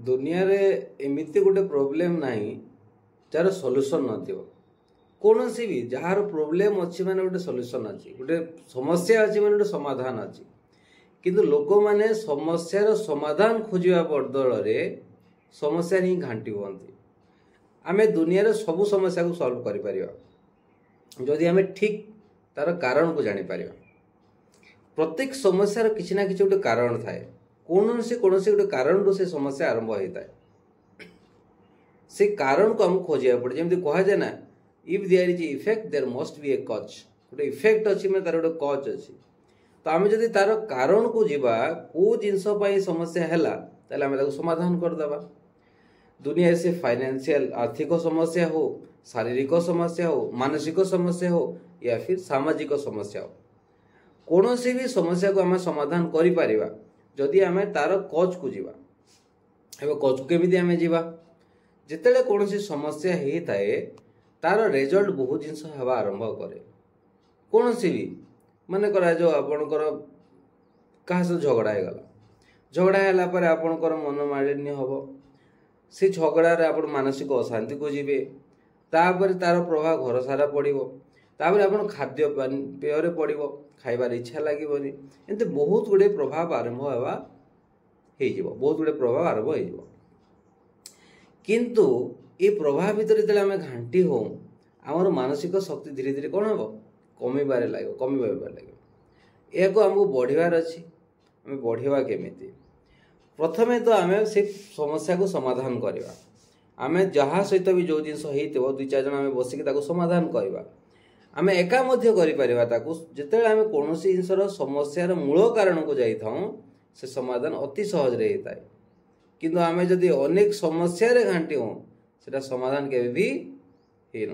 दुनिया रे एमिति गोटे प्रोब्लेम नाही जार सॉल्यूशन नथिबो। कौन सी भी जार प्रोब्लेम अच्छी माने गोटे सॉल्यूशन अच्छी, गोटे समस्या अच्छी माने गोटे समाधान अच्छी, किंतु लोक माने समस्यार समाधान खोजिबा बदल रे समस्या ही घांटी हुअंती। आमे दुनिया रे सब समस्या को सॉल्व करि परिबा जदि आमे ठीक तार कारण को जानि परिबा। प्रत्येक समस्यार किछि ना किछि गोटे कारण थाए, कौन से गोटे कारण से समस्या आरंभ होता है। से कारण को हम खोजिया पड़े। जमी कह जाए ना, if there is effect there must be a cause. गोटे इफेक्ट अच्छी मैं तार गोटे कज अच्छी, तो आम जदि तार कारण को जीवा को जिनस समस्या है ताले आमे ताको समाधान करदबा। दुनिया से फाइनेंशियल आर्थिक समस्या हो, शारीरिक समस्या हो, मानसिक समस्या हो या फिर सामाजिक समस्या हो, कौन सी भी समस्या को आम समाधान करि परिबा जदि आमे तार कज को जीवा। एबे कज को केमिति आमे जीवा, जितेले कौन सी समस्या ही थाए तार रिजल्ट बहुत जिनस हवा आरंभ करे। कौन सी भी माने करा जो आपनकर कहा से झगड़ा है गला, झगड़ा हैला पर आपनकर मन मालिन्य हबो, से झगड़ा रे आपन मानसिक अशांति को जीवे, तापर तार प्रभाव घर सारा पड़िबो, तापर आपन खाद्य पेय रे पड़िबो, खाइबार इच्छा लागिबोनी, एते बहुत गुडे प्रभाव आरंभ हेबा हे जिवो, बहुत गुडे प्रभाव आरंभ हे जिवो। किंतु ए प्रभाव भीतर जते आमे घांटी हो, हमर मानसिक शक्ति धीरे धीरे कोन हबो, कमिबारे लागो। एको हमको बढ़िबार अछि। आमे बढ़िबा केमिति, प्रथमे तो आमे से समस्या को समाधान करबा। आमे जहा सहित भी जो जिंस हेइतबो दुई चार जन आमे बसिक ताको समाधान करबा। आमे एका मध्य करि परिबा ताको। जेतेले आमे कोनोसी जिंसर समस्यार मूल कारण को जाई थाउ, से समाधान अति सहज रे हेताय। किंतु आमे जदि अनेक समस्या रे घांटी हो, सेटा समाधान केबे भी हेइ न।